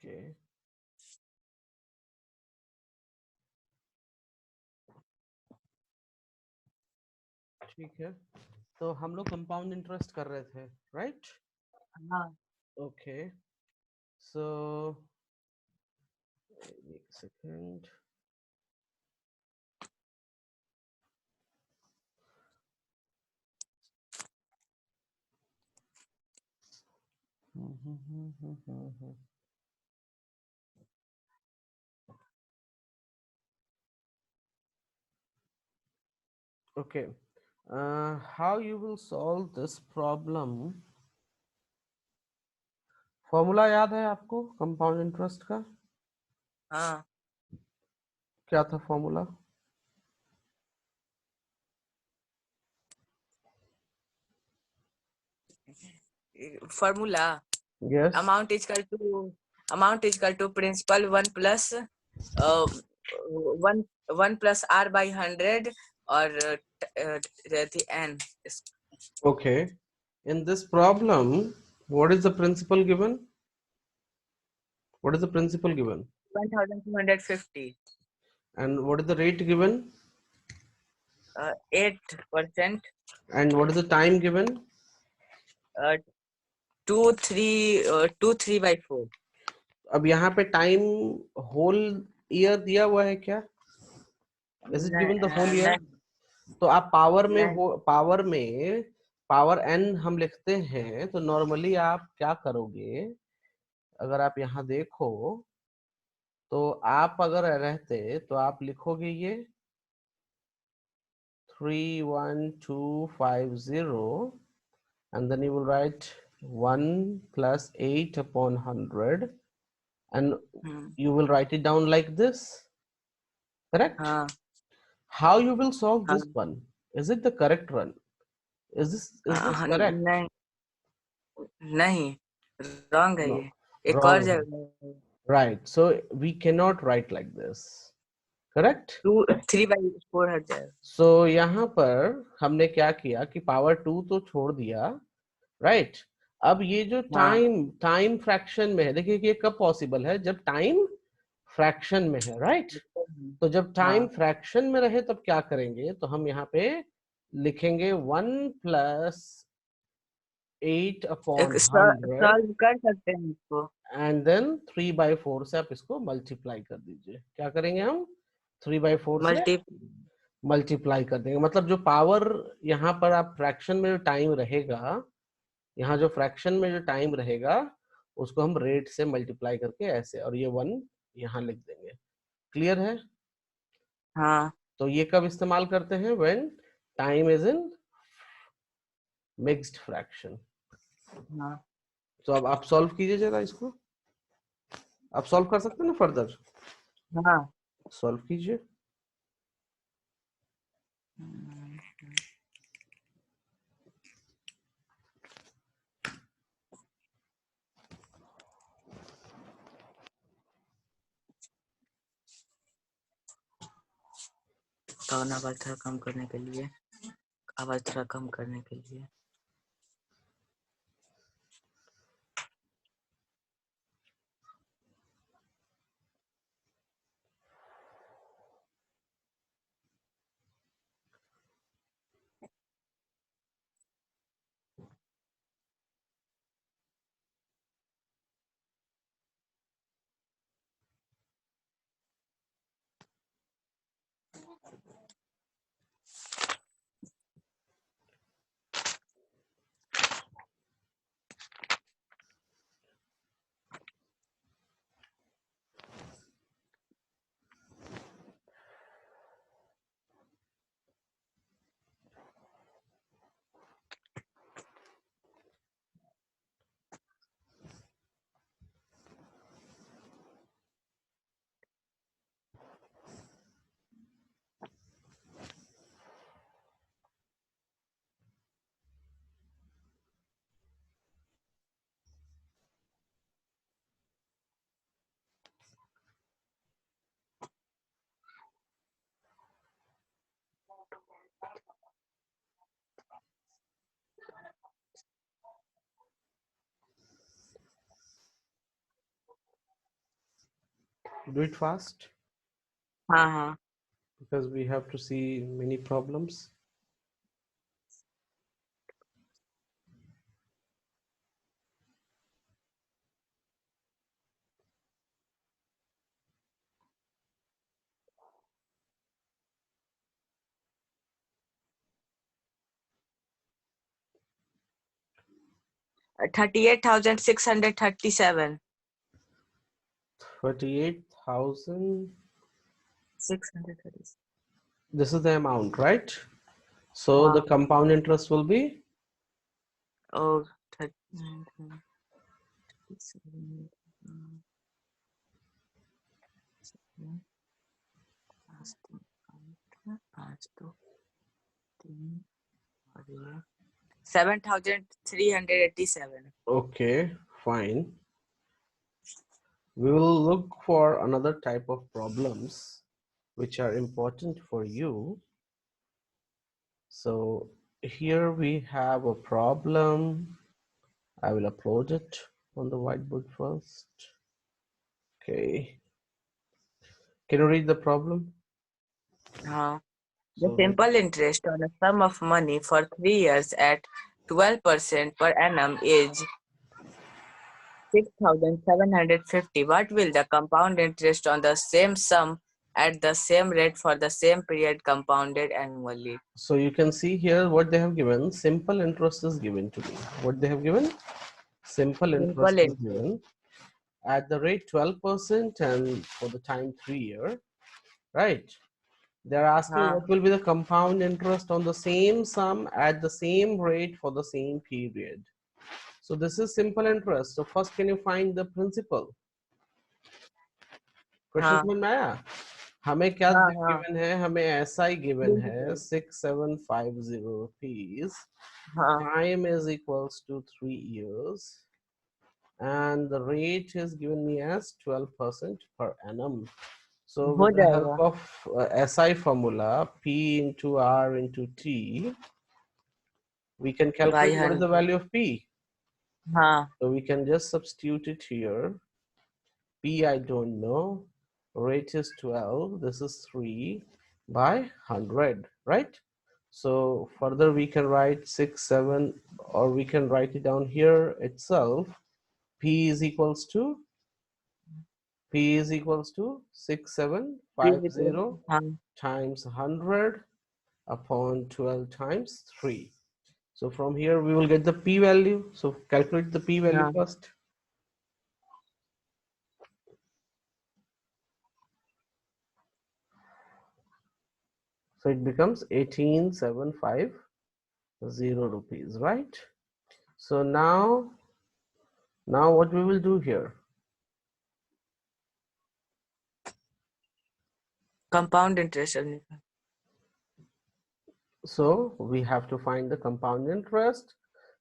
Okay. ठीक है, तो हम लोग कंपाउंड इंटरेस्ट कर रहे थे, राइट? हाँ ओके, सो एक second. Okay, how you will solve this problem? Formula याद है आपको कंपाउंड इंटरेस्ट का? हाँ क्या था फॉर्मूला? Formula yes. Amount is equal to principal 1 plus R by 100 और the n. Okay, in this problem, what is the principal given? What is the principal given? 1250. And what is the rate given? 8%. And what is the time given? 2 by 4. अब यहाँ पे time whole year दिया हुआ है क्या? Is it given the whole year? तो आप power N हम लिखते हैं, तो नॉर्मली आप क्या करोगे? अगर आप यहाँ देखो तो आप अगर रहते तो आप लिखोगे ये 31250 and then you will write 1 plus 8 upon 100 and you will write it down like this, correct? How you will solve this one? Is it the correct one? Is this correct? नहीं, wrong है No, ये, एक और wrong. जगह. Right, so we cannot write like this, correct? 3 by 4 हट जाएगा. So यहाँ पर हमने क्या किया कि पावर 2 तो छोड़ दिया, राइट? अब ये जो टाइम फ्रैक्शन में है, देखिए कि ये कब पॉसिबल है? जब टाइम फ्रैक्शन में है, राइट? तो जब टाइम फ्रैक्शन में रहे तब क्या करेंगे? तो हम यहाँ पे लिखेंगे 1 प्लस 8 अपॉन 100 सॉल्व कर सकते हैं इसको. एंड देन 3/4 से आप इसको मल्टीप्लाई कर दीजिए. क्या करेंगे हम? 3/4 से मल्टीप्लाई कर देंगे. मतलब जो पावर यहाँ पर आप फ्रैक्शन में जो टाइम रहेगा, यहाँ जो फ्रैक्शन में जो टाइम रहेगा उसको हम रेट से मल्टीप्लाई करके ऐसे, और ये 1 यहाँ लिख देंगे. क्लियर है? हाँ. तो ये कब इस्तेमाल करते हैं? When time is in mixed fraction. हाँ. तो अब आप सॉल्व कीजिए जरा इसको. आप सॉल्व कर सकते हैं ना फर्दर? हाँ. सॉल्व कीजिए. कौन आवाज थोड़ा कम करने के लिए, आवाज थोड़ा कम करने के लिए. Do it fast हाँ. because we have to see many problems. $38,637. 38,000. 637. This is the amount, right? So the compound interest will be Oh, 39. $7,387. okay, fine. We will look for another type of problems which are important for you. So here we have a problem. I will upload it on the whiteboard first. Okay. Can you read the problem? The So simple interest on a sum of money for 3 years at 12% per annum is 6,750. What will the compound interest on the same sum at the same rate for the same period compounded annually? so you can see here what they have given. Simple interest is given to me. What they have given? Simple interest Simple is given at the rate 12% and for the time 3 year, right? They're asking what will be the compound interest on the same sum at the same rate for the same period. So this is simple interest. So first, can you find the principal? Question समझ में आया? हमें क्या given है? हमें ऐसा ही given है 6750 rupees. Time is equals to 3 years and the rate is given me as 12% per annum. So with the help of SI formula, P into R into T, we can calculate what is the value of P. So we can just substitute it here. P I don't know. Rate is 12. This is 3 by 100, right? So further we can write 6, 7, or we can write it down here itself. P is equals to 6750 times 100 upon 12 times 3. So from here we will get the P value. So calculate the P value first. So it becomes 18,750 rupees, right? So now what we will do here? Compound interest. So we have to find the compound interest.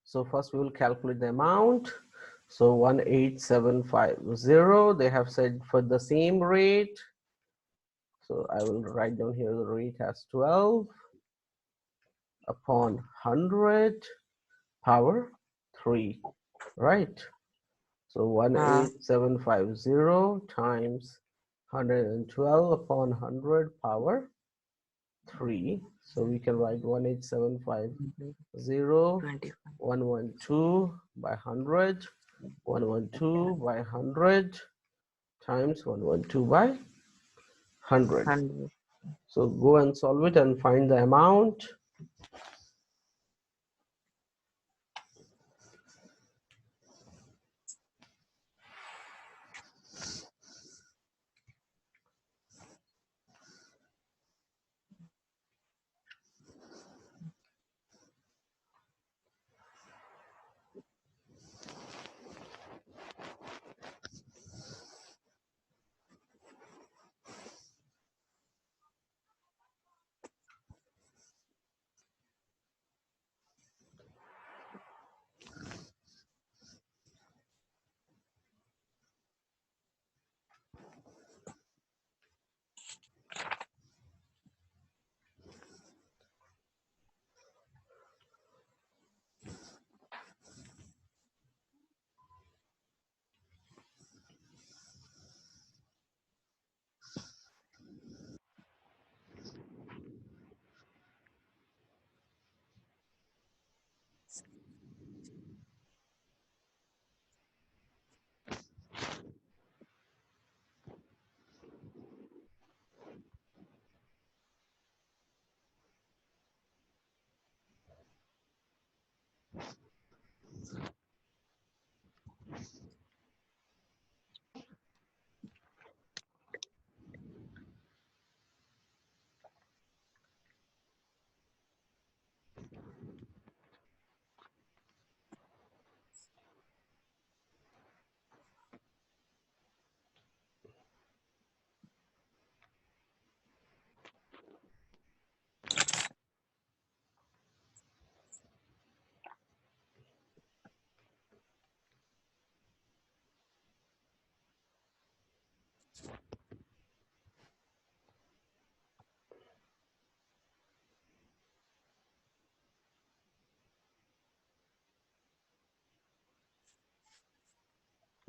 So first we will calculate the amount. So 18,750, they have said for the same rate. So I will write down here the rate as 12 upon 100 power 3, right? So 18,750 times 112 upon 100 power 3. So we can write 18,750 112 by 100, 112 by 100 times 112 by 100. So go and solve it and find the amount.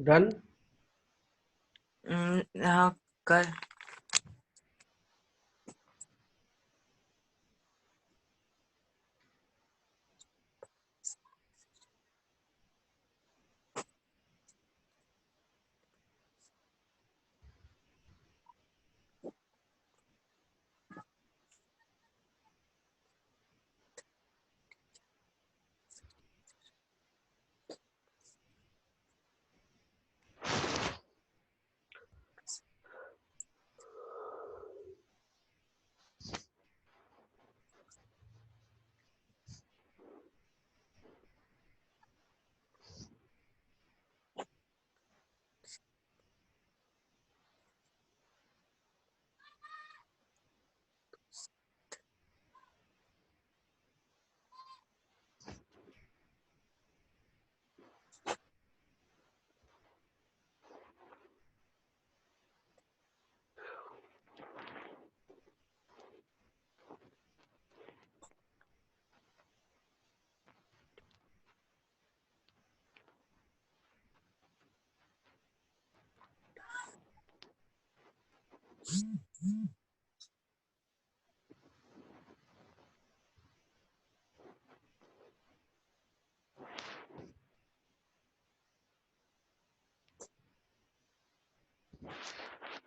Done? हाँ कर.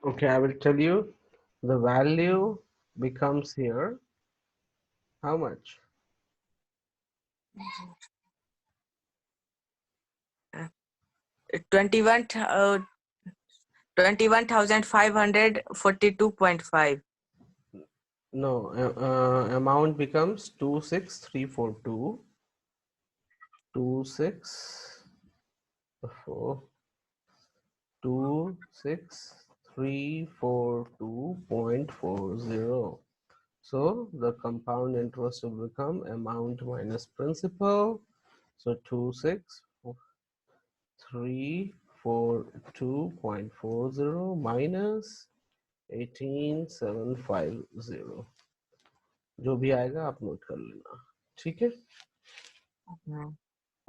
Okay, I will tell you. The value becomes here. How much? 21,542.5. No, amount becomes 26342. 26342.40. So the compound interest will become amount minus principal. So 26342.40 minus 18750. जो भी आएगा आप note कर लेना, ठीक है?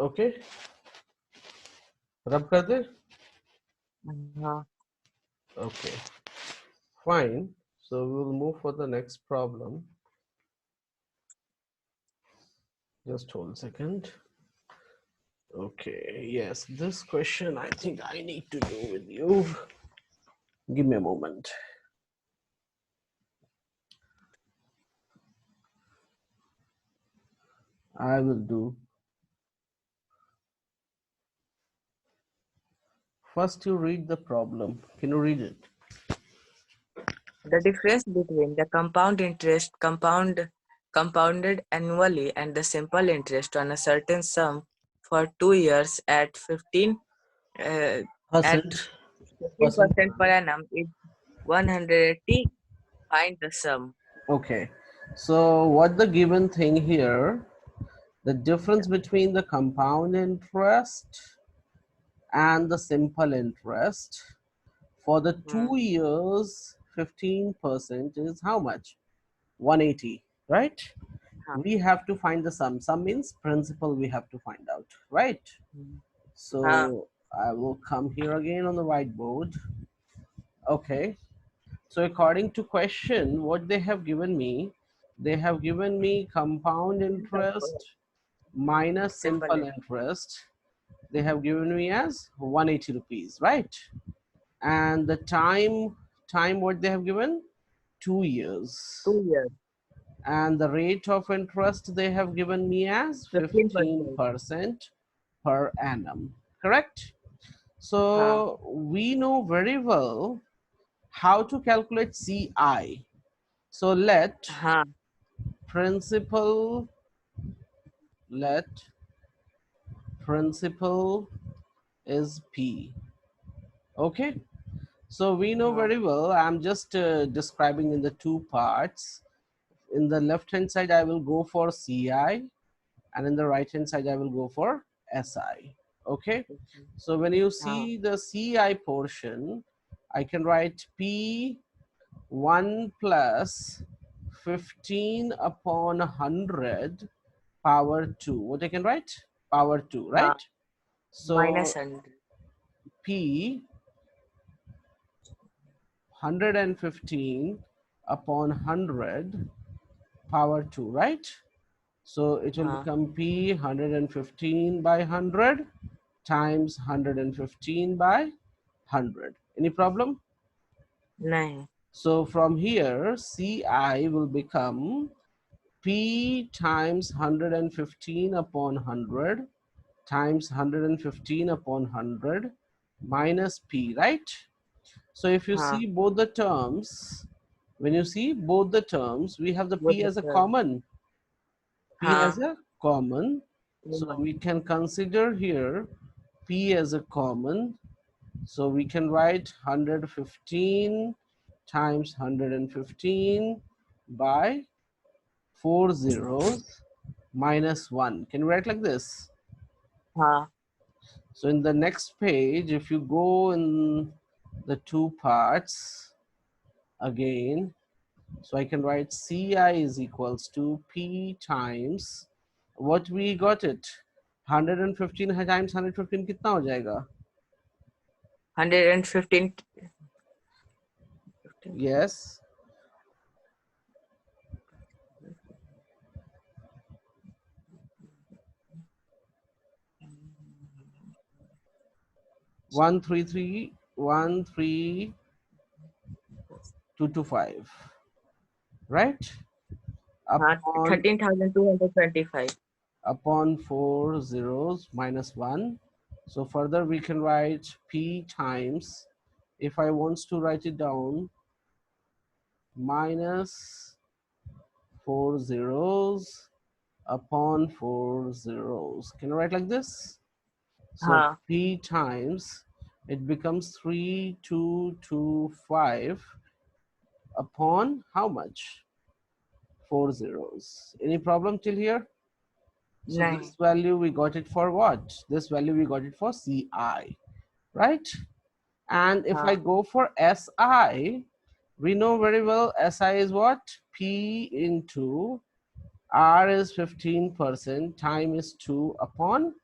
ओके, रब कर दे. हाँ. Okay, fine. So we will move for the next problem. Just hold a second. Okay, yes, this question I think I need to do with you. Give me a moment. I will do. First, you read the problem. Can you read it? The difference between the compound interest compounded annually and the simple interest on a certain sum for 2 years at 15 Percent. 15% per annum is 180. Find the sum. Okay. So what the given thing here? The difference between the compound interest and the simple interest for the 2 years, 15% is how much? 180, right? Huh. We have to find the sum. Sum means principal we have to find out, right? So I will come here again on the whiteboard. Okay, so according to question, what they have given me, they have given me compound interest minus simple interest. They have given me as 180 rupees, right? And the time what they have given, 2 years. 2 years. And the rate of interest they have given me as 15% per annum, correct? So we know very well how to calculate CI. So let principal is P. Okay, so we know very well. I'm just describing in the two parts. In the left hand side I will go for CI, and in the right hand side I will go for SI. Okay, so when you see the CI portion, I can write P1 plus 15 upon 100 power 2. What I can write? Power 2, right? So minus 100. P 115 upon 100 power 2, right? So it will become P 115 by 100 times 115 by 100. Any problem? No. So from here, Ci will become P times 115 upon 100 times 115 upon 100 minus P, right? So if you see both the terms, when you see both the terms, we have the P as a common. P as a common. So we can consider here P as a common. So we can write 115 times 115 by 4 zeros minus 1. Can you write like this? So in the next page, if you go in the two parts again, so I can write Ci is equals to P times what we got it 115 times 115 कितना हो जाएगा? 115. Yes. One three three 13225, right? Upon 13,225. upon 4 zeros minus 1. So further we can write P times, if I wants to write it down, minus 4 zeros upon 4 zeros. Can you write like this? So P times, it becomes 3225 upon how much? 4 zeros. Any problem till here? So No. this value we got it for what? This value we got it for Ci, right? And if I go for Si, we know very well Si is what? P into R is 15%, time is 2 upon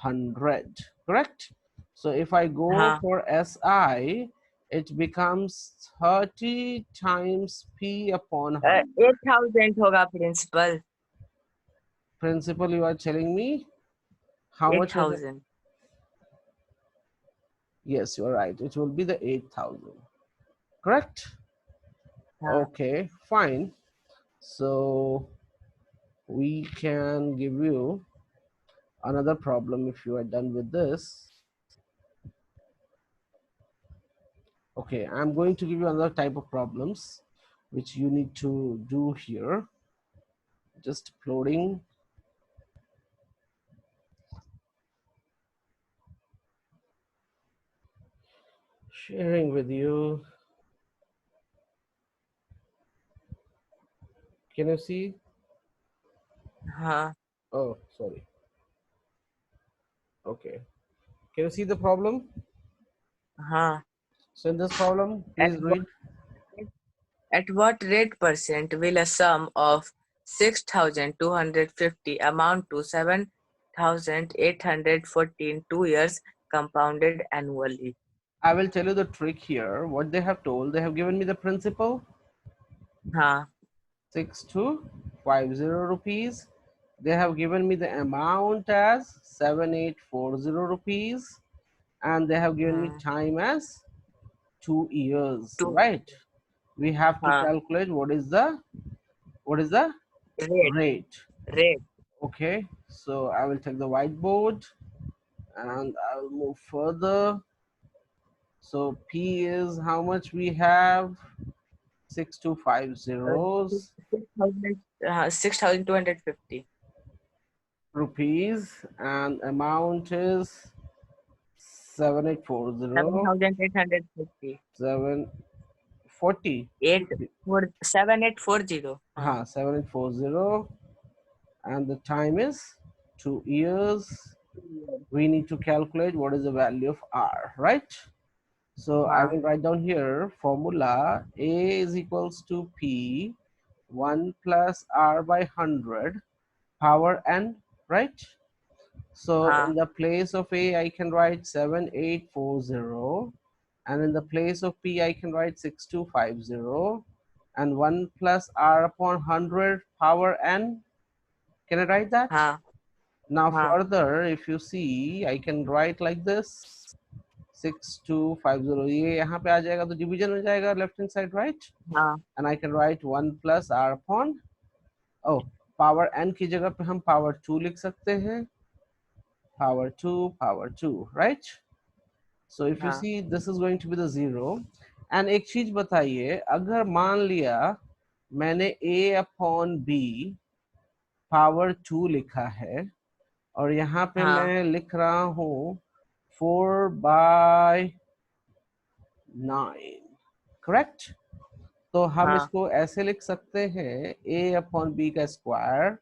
100, correct? So if I go for Si, it becomes 30 times P upon 100. 8,000 होगा principal. Principal, you are telling me how much? 8,000. Yes, you are right. It will be the 8,000, correct? Okay, fine. So we can give you another problem if you are done with this. Okay, I'm going to give you another type of problems which you need to do here. Just uploading. Sharing with you. Can you see? Oh, sorry. Okay. Can you see the problem? So in this problem, please read. At what rate percent will a sum of 6,250 amount to 7,814 2 years compounded annually? I will tell you the trick here. What they have told, they have given me the principal. 6250 rupees. They have given me the amount as 7840 rupees, and they have given me time as 2 years, right? We have to calculate what is the rate. Okay, so I will take the whiteboard and I will move further. So P is how much we have? 6250 6,250 rupees, and amount is 7840. 7,850 740. 7840. 7840, and the time is 2 years. We need to calculate what is the value of R, right? So I will write down here formula. A is equals to P 1 plus R by 100 power n, right? So हाँ in the place of A, I can write 7840, and in the place of P, I can write 6250, and 1 plus R upon 100 power n. Can I write that? हाँ Now हाँ further, if you see, I can write like this, 6250, ये यहाँ पे आ जाएगा तो division हो जाएगा left hand side, right? हाँ and I can write 1 plus R upon, oh, power n की जगह पे हम पावर 2 लिख सकते हैं, power 2, right? So if you हाँ see, this is going to be the 0. And एक चीज बताइए, अगर मान लिया मैंने a अपॉन b पावर 2 लिखा है और यहाँ पे हाँ मैं लिख रहा हूँ 4/9, करेक्ट? तो हम हाँ इसको ऐसे लिख सकते हैं, a अपॉन b का स्क्वायर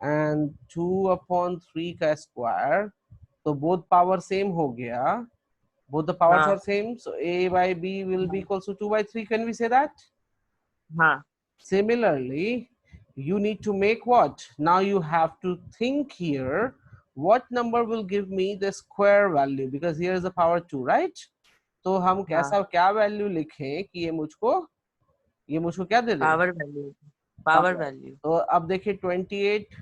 एंड 2 अपॉन 3 का स्क्वायर, तो बोथ पावर सेम हो गया, both the powers हाँ are same, so a by b will be equals to 2/3. Can we say that? हाँ Similarly, you need to make what? Now you have to think here, what number will give me the square value, because here is the power 2, right? तो हम हाँ कैसा क्या value लिखें कि ये मुझको क्या दे दे? Power value, power power. Value. तो अब देखिए 28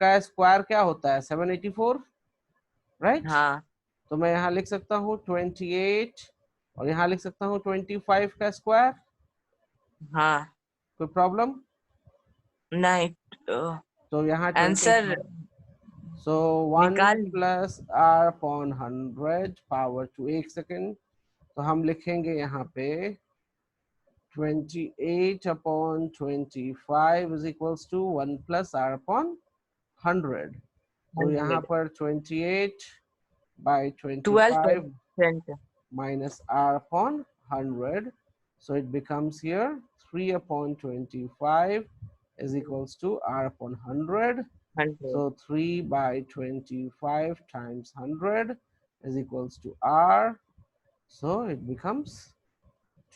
का स्क्वायर क्या होता है? 784, राइट? हाँ तो मैं यहाँ लिख सकता हूँ 28 और यहाँ लिख सकता हूँ 25 का स्क्वायर। हाँ कोई प्रॉब्लम? नहीं, तो यहाँ आंसर 25, सो 1 निकाल। प्लस R अपॉन 100 पावर 2, एक सेकेंड, तो हम लिखेंगे यहाँ पे 28 upon 25 is equals to 1 plus R upon 100। तो यहाँ 100, पर 28 by 25 12%। minus R upon 100. So it becomes here 3 upon 25 is equals to R upon 100. 100, So 3 by 25 times 100 is equals to R. So it becomes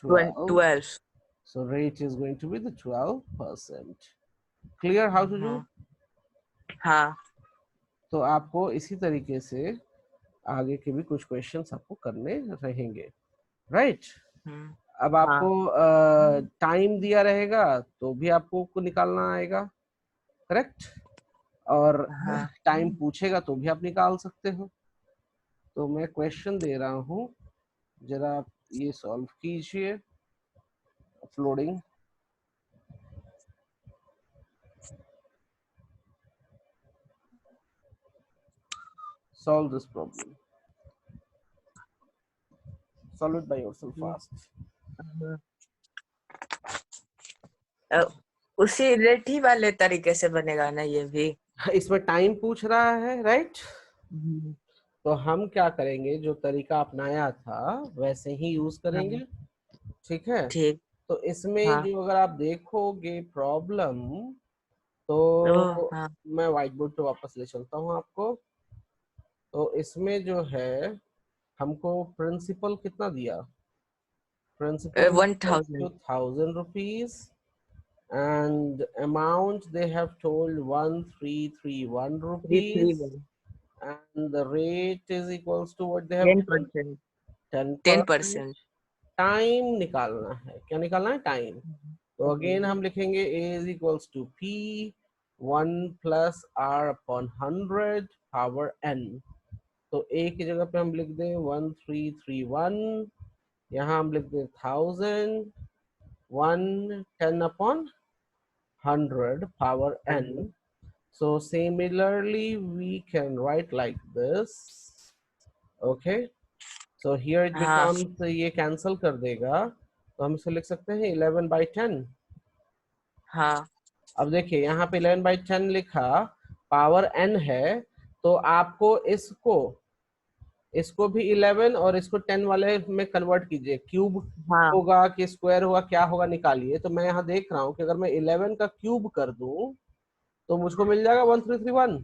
12. 12। So rate is going to be the 12%. Clear how to do? हाँ हाँ तो आपको इसी तरीके से आगे के भी कुछ क्वेश्चंस आपको करने रहेंगे, राइट? अब हाँ आपको टाइम दिया रहेगा तो भी आपको को निकालना आएगा, करेक्ट? और हाँ टाइम पूछेगा तो भी आप निकाल सकते हो। तो मैं क्वेश्चन दे रहा हूँ, जरा आप ये सॉल्व कीजिए। Uploading, solve this problem, solve it by yourself fast. उसी रेठी वाले तरीके से बनेगा ना ये भी? इसमें टाइम पूछ रहा है, राइट? हम्म, तो हम क्या करेंगे, जो तरीका अपनाया था वैसे ही यूज हाँ करेंगे, ठीक है? ठीक। तो इसमें हाँ जो अगर आप देखोगे प्रॉब्लम, ओ तो हाँ मैं व्हाइट बोर्ड पे वापस ले चलता हूँ आपको। तो इसमें जो है हमको प्रिंसिपल कितना दिया? Principal 1000। 1000 rupees, and amount they have told 1331 rupees, 331, and the rate is equals to what they have told, 10%। 10%। 10%। Time निकालना है, क्या निकालना है? टाइम। तो अगेन हम लिखेंगे a is equals to p 1 plus r upon 100 power n। तो a की जगह पे हम लिख दें 1331, यहाँ हम लिख दें 1000, 10 upon 100 power n। So similarly we can write like this, okay? So here it हाँ becomes, ये cancel कर देगा, तो हम इसे लिख सकते हैं 11/10। हाँ अब देखिए यहाँ पे 11/10 लिखा, पावर n है, तो आपको इसको भी 11 और इसको 10 वाले में कन्वर्ट कीजिए, क्यूब हाँ होगा कि स्क्वायर होगा, क्या होगा निकालिए। तो मैं यहाँ देख रहा हूँ कि अगर मैं 11 का क्यूब कर दूं तो मुझको मिल जाएगा 1331,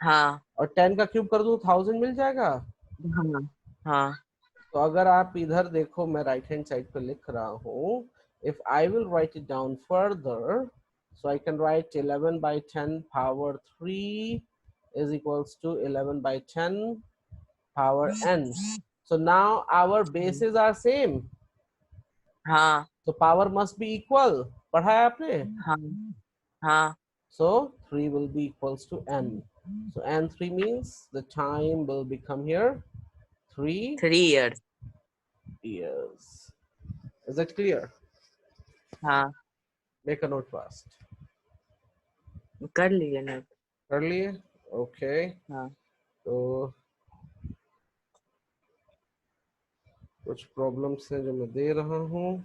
हाँ और 10 का क्यूब कर दूं 1000 मिल जाएगा। हाँ हाँ तो अगर आप इधर देखो, मैं राइट हैंड साइड पे लिख रहा हूँ, if I will write it down further, so I can write 11/10 power 3 is equals to 11 by 10 power n. So now our bases are same. हाँ So power must be equal. पढ़ा है आपने? हाँ हाँ. So 3 will be equals to n. So n3 means the time will become here 3 3 years. years. Is that clear? हाँ Make a note fast. कर लिए note. कर लिए? Okay. हाँ तो कुछ प्रॉब्लम्स हैं जो मैं दे रहा हूँ.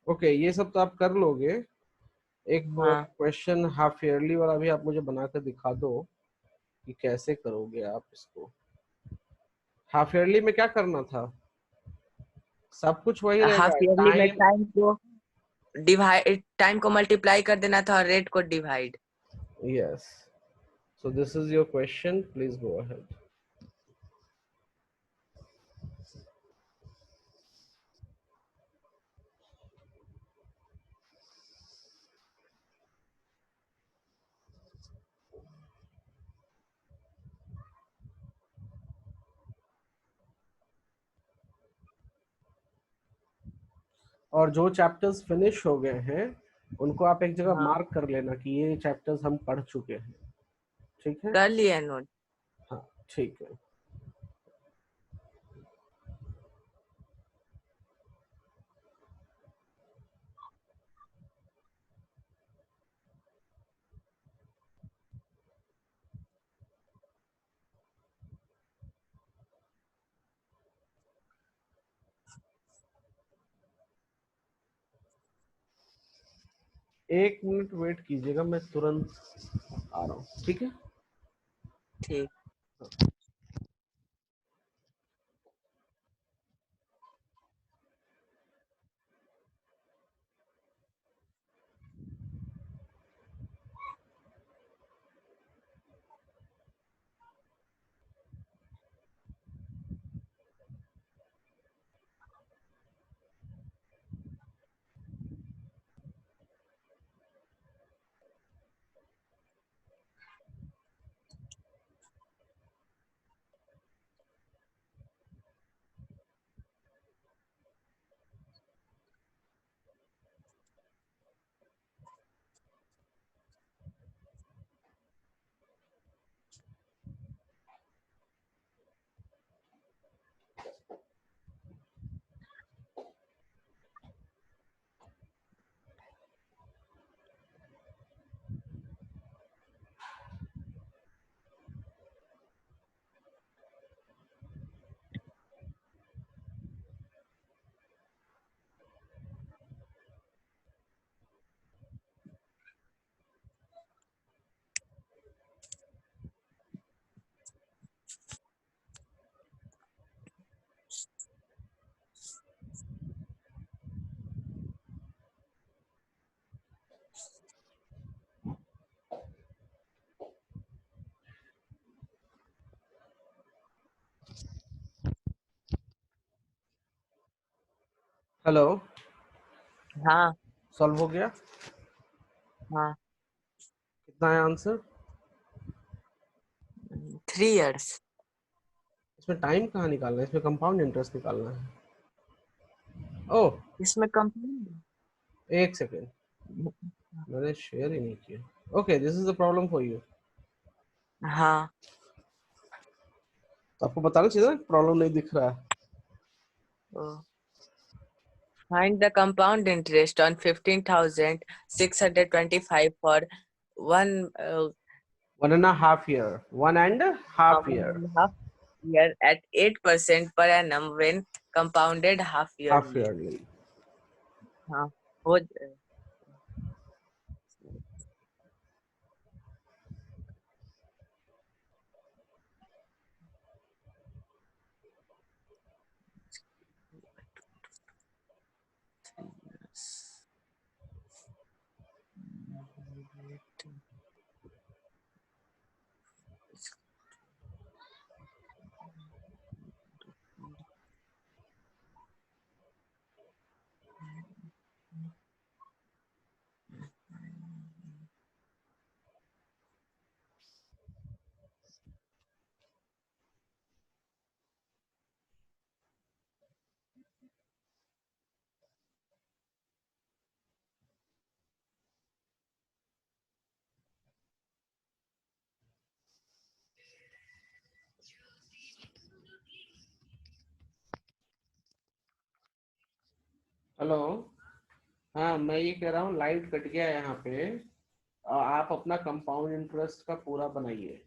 ओके, ये सब तो आप कर लोगे. एक हाँ. क्वेश्चन हाफ ईयरली वाला भी आप मुझे बनाकर दिखा दो कि कैसे करोगे आप इसको. हाफ ईयरली में क्या करना था? सब कुछ वही हाफ रहेगा. ईयरली में टाइम. टाइम को डिवाइड, टाइम को मल्टीप्लाई कर देना था और रेट को divide. Yes. So this is your question. Please go ahead. और जो चैप्टर्स फिनिश हो गए हैं उनको आप एक जगह हाँ मार्क कर लेना कि ये चैप्टर्स हम पढ़ चुके हैं. ठीक है? कर लिया नोट. हाँ ठीक है. एक मिनट वेट कीजिएगा, मैं तुरंत आ रहा हूँ. ठीक है? ठीक. हेलो. हाँ सॉल्व हो गया? हाँ. कितना है आंसर? 3 years. इसमें टाइम कहाँ निकालना है? इसमें कंपाउंड इंटरेस्ट निकालना है. ओह, इसमें कंपाउंड. एक सेकेंड, मैंने शेयर ही नहीं किया. Okay, this is the problem for you. हाँ. तो आपको बताना चाहिए ना प्रॉब्लम नहीं दिख रहा है. Find the compound interest on 15,625 for one 1.5 year. 1.5 year. 1.5 year at 8% per annum when compounded half Half yearly. yearly. हाँ हो. हेलो। हाँ, मैं ये कह रहा हूँ लाइट कट गया है यहाँ पे। आप अपना कंपाउंड इंटरेस्ट का पूरा बनाइए।